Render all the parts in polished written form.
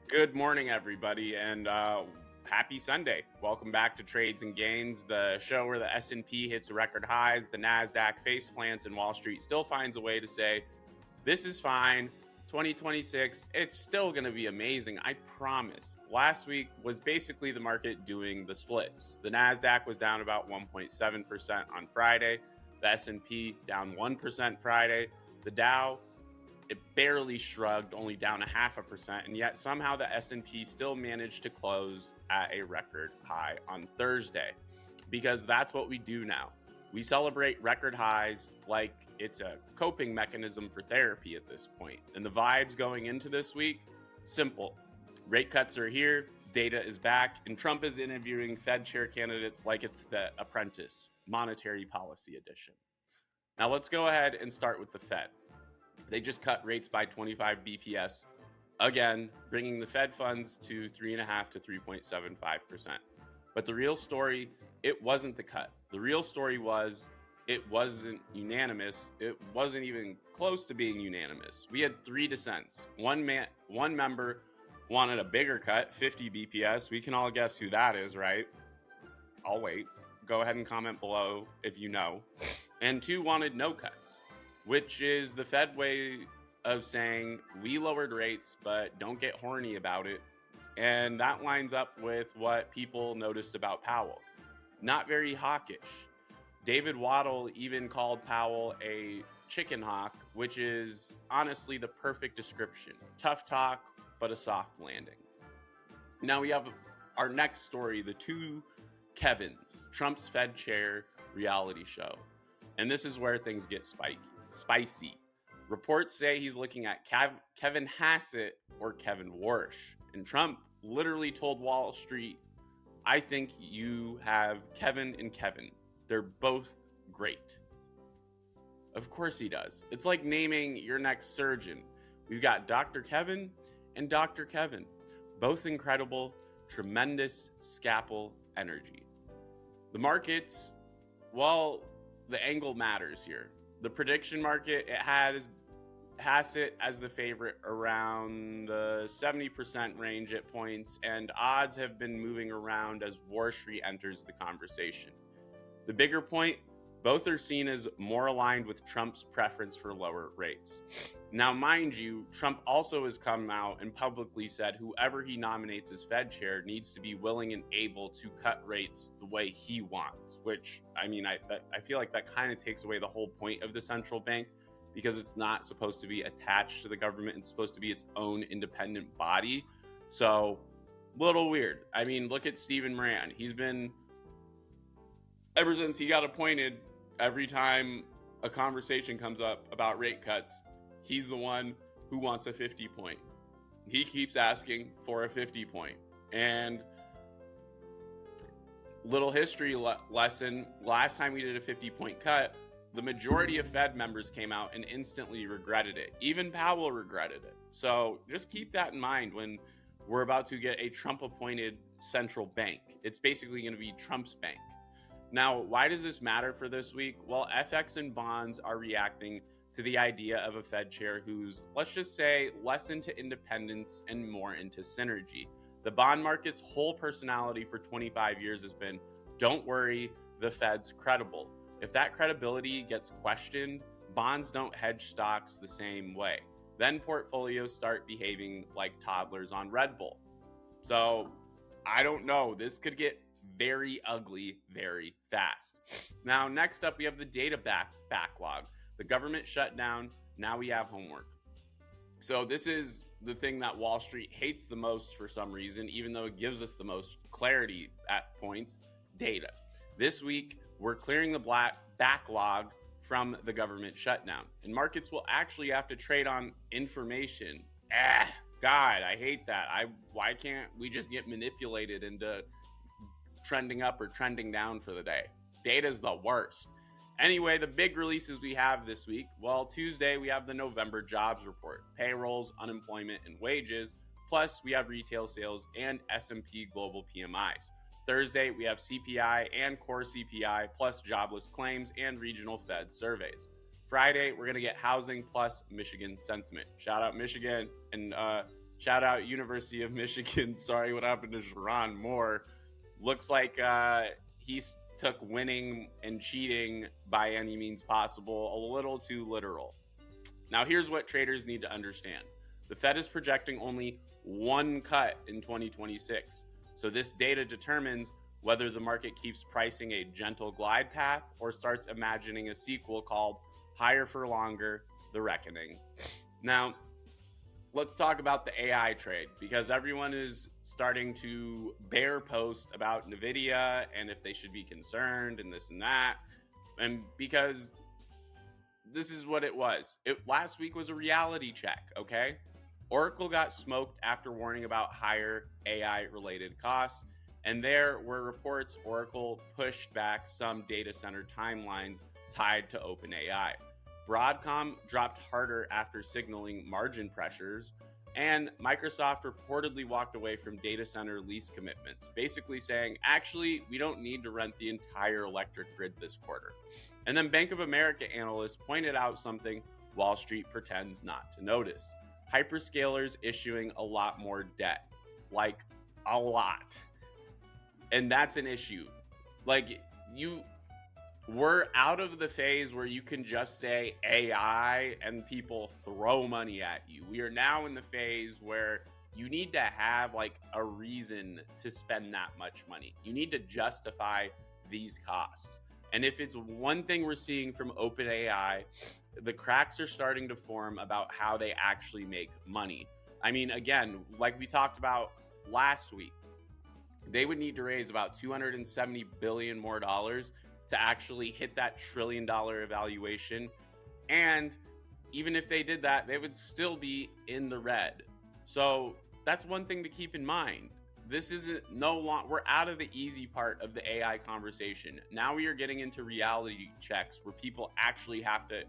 Good morning, everybody, and happy Sunday. Welcome back to Trades and Gains, the show where the S&P hits record highs, the NASDAQ face plants, and Wall Street still finds a way to say, this is fine. 2026, it's still going to be amazing. I promise. Last week was basically the market doing the splits. The NASDAQ was down about 1.7% on Friday. The S&P down 1% Friday. The Dow, it barely shrugged, only down 0.5%, and yet somehow the S&P still managed to close at a record high on Thursday, because that's what we do now. We celebrate record highs like it's a coping mechanism for therapy at this point. And the vibes going into this week, simple. Rate cuts are here, data is back, and Trump is interviewing Fed chair candidates like it's The Apprentice, monetary policy edition. Now let's go ahead and start with the Fed. They just cut rates by 25 BPS, again, bringing the Fed funds to 3.5 to 3.75%. But the real story, it wasn't the cut. The real story was it wasn't unanimous. It wasn't even close to being unanimous. We had 3 dissents. One member wanted a bigger cut, 50 BPS. We can all guess who that is, right? I'll wait. Go ahead and comment below if you know. And 2 wanted no cuts, which is the Fed way of saying we lowered rates, but don't get horny about it. And that lines up with what people noticed about Powell. Not very hawkish. David Waddle even called Powell a chicken hawk, which is honestly the perfect description. Tough talk, but a soft landing. Now we have our next story, the 2 Kevins, Trump's Fed chair reality show. And this is where things get spicy. Reports say he's looking at Kevin Hassett or Kevin Warsh. And Trump literally told Wall Street, I think you have Kevin and Kevin. They're both great. Of course he does. It's like naming your next surgeon. We've got Dr. Kevin and Dr. Kevin. Both incredible, tremendous scalpel energy. The markets, well, the angle matters here. The prediction market, it has Hassett as the favorite around the 70% range at points, and odds have been moving around as Warsh re-enters the conversation. The bigger point, both are seen as more aligned with Trump's preference for lower rates. Now, mind you, Trump also has come out and publicly said whoever he nominates as Fed chair needs to be willing and able to cut rates the way he wants, which, I mean, I feel like that kind of takes away the whole point of the central bank, because it's not supposed to be attached to the government. It's supposed to be its own independent body. So, little weird. I mean, look at Stephen Moran. He's been, ever since he got appointed, every time a conversation comes up about rate cuts, he's the one who wants a 50 point. He keeps asking for a 50 point. And little history lesson, last time we did a 50 point cut, the majority of Fed members came out and instantly regretted it. Even Powell regretted it. So just keep that in mind when we're about to get a Trump-appointed central bank. It's basically going to be Trump's bank. Now, why does this matter for this week? Well, FX and bonds are reacting to the idea of a Fed chair who's, let's just say, less into independence and more into synergy. The bond market's whole personality for 25 years has been, don't worry, the Fed's credible. If that credibility gets questioned, bonds don't hedge stocks the same way. Then portfolios start behaving like toddlers on Red Bull. So, I don't know. This could get very ugly very fast. Now, next up, we have the data backlog. The government shut down. Now we have homework. So this is the thing that Wall Street hates the most for some reason, even though it gives us the most clarity at points, data. This week, we're clearing the backlog from the government shutdown. And markets will actually have to trade on information. God, I hate that. Why can't we just get manipulated into trending up or trending down for the day? Data's the worst. Anyway, the big releases we have this week. Well, Tuesday, we have the November jobs report, payrolls, unemployment, and wages. Plus, we have retail sales and S&P global PMIs. Thursday, we have CPI and core CPI, plus jobless claims and regional Fed surveys. Friday, we're going to get housing plus Michigan sentiment. Shout out Michigan. And Shout out University of Michigan. Sorry, what happened to Sharon Moore? Looks like he took winning and cheating by any means possible a little too literal. Now, here's what traders need to understand. The Fed is projecting only one cut in 2026. So this data determines whether the market keeps pricing a gentle glide path or starts imagining a sequel called Higher for Longer, The Reckoning. Now, let's talk about the AI trade, because everyone is starting to bear post about NVIDIA and if they should be concerned and this and that. And because this is what it was. Last week was a reality check, okay? Oracle got smoked after warning about higher AI-related costs. And there were reports Oracle pushed back some data center timelines tied to OpenAI. Broadcom dropped harder after signaling margin pressures, and Microsoft reportedly walked away from data center lease commitments, basically saying, actually, we don't need to rent the entire electric grid this quarter. And then Bank of America analysts pointed out something Wall Street pretends not to notice. Hyperscalers issuing a lot more debt, like a lot. And that's an issue. Like, we're out of the phase where you can just say AI and people throw money at you. We are now in the phase where you need to have like a reason to spend that much money. You need to justify these costs. And if it's one thing we're seeing from OpenAI, the cracks are starting to form about how they actually make money. I mean, again, like we talked about last week, they would need to raise about $270 billion more dollars to actually hit that $1 trillion evaluation. And even if they did that, they would still be in the red. So that's one thing to keep in mind. This isn't we're out of the easy part of the AI conversation. Now we are getting into reality checks where people actually have to,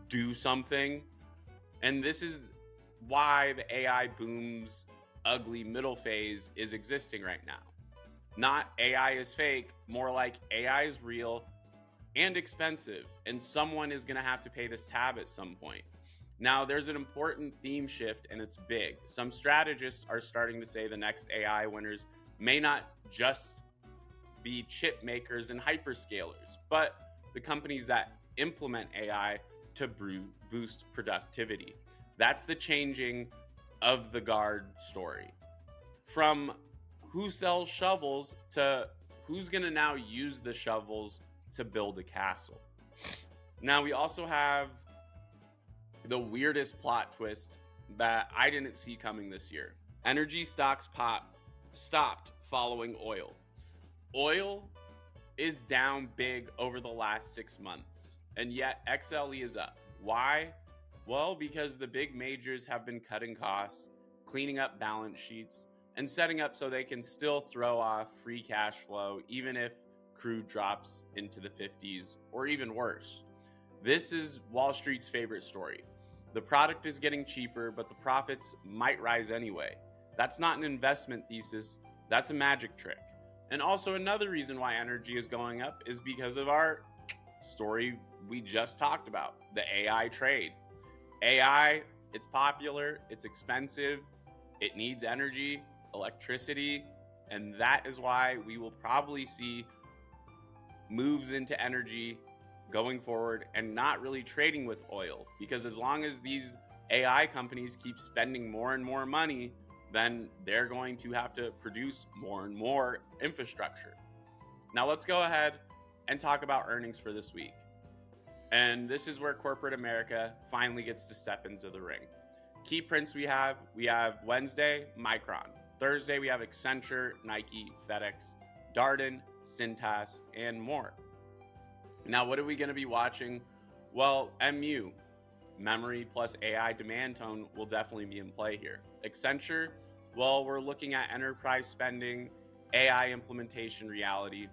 do something. And this is why the AI boom's ugly middle phase is existing right now. Not AI is fake, more like AI is real and expensive, and someone is going to have to pay this tab at some point. Now, there's an important theme shift, and it's big. Some strategists are starting to say the next AI winners may not just be chip makers and hyperscalers, but the companies that implement AI to boost productivity. That's the changing of the guard story. From who sells shovels to who's going to now use the shovels to build a castle. Now, we also have the weirdest plot twist that I didn't see coming this year. Energy stocks stopped following oil. Oil is down big over the last 6 months, and yet XLE is up. Why? Well, because the big majors have been cutting costs, cleaning up balance sheets, and setting up so they can still throw off free cash flow even if crude drops into the 50s or even worse. This is Wall Street's favorite story. The product is getting cheaper, but the profits might rise anyway. That's not an investment thesis, that's a magic trick. And also another reason why energy is going up is because of our story we just talked about, the AI trade. AI, it's popular, it's expensive, it needs energy, electricity, and that is why we will probably see moves into energy going forward and not really trading with oil, because as long as these AI companies keep spending more and more money, then they're going to have to produce more and more infrastructure. Now let's go ahead and talk about earnings for this week. And this is where corporate America finally gets to step into the ring. Key prints we have Wednesday, Micron. Thursday, we have Accenture, Nike, FedEx, Darden, Cintas, and more. Now, what are we going to be watching? Well, MU, memory plus AI demand tone, will definitely be in play here. Accenture, well, we're looking at enterprise spending, AI implementation reality.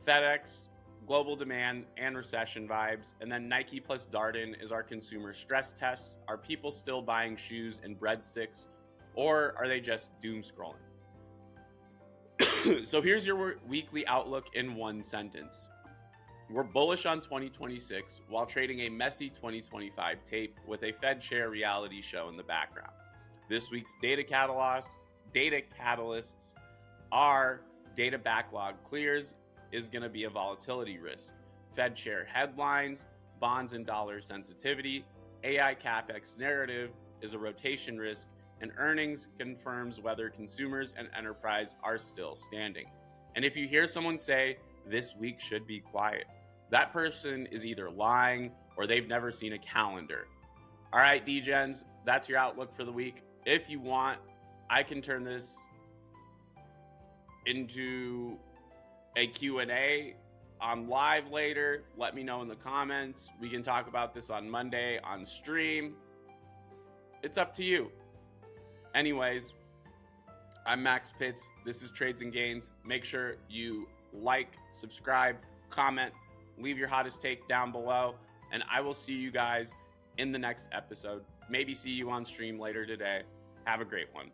FedEx, global demand and recession vibes. And then Nike plus Darden is our consumer stress test. Are people still buying shoes and breadsticks, or are they just doom scrolling? So here's your weekly outlook in one sentence. We're bullish on 2026 while trading a messy 2025 tape with a Fed chair reality show in the background. This week's data catalysts are data backlog clears is going to be a volatility risk. Fed chair headlines, bonds and dollar sensitivity, AI capex narrative is a rotation risk, and earnings confirms whether consumers and enterprise are still standing. And if you hear someone say this week should be quiet, that person is either lying or they've never seen a calendar. All right, DGens, that's your outlook for the week. If you want, I can turn this into a Q&A on live later. Let me know in the comments. We can talk about this on Monday on stream. It's up to you. Anyways, I'm Max Pitts. This is Trades and Gains. Make sure you like, subscribe, comment, leave your hottest take down below, and I will see you guys in the next episode. Maybe see you on stream later today. Have a great one.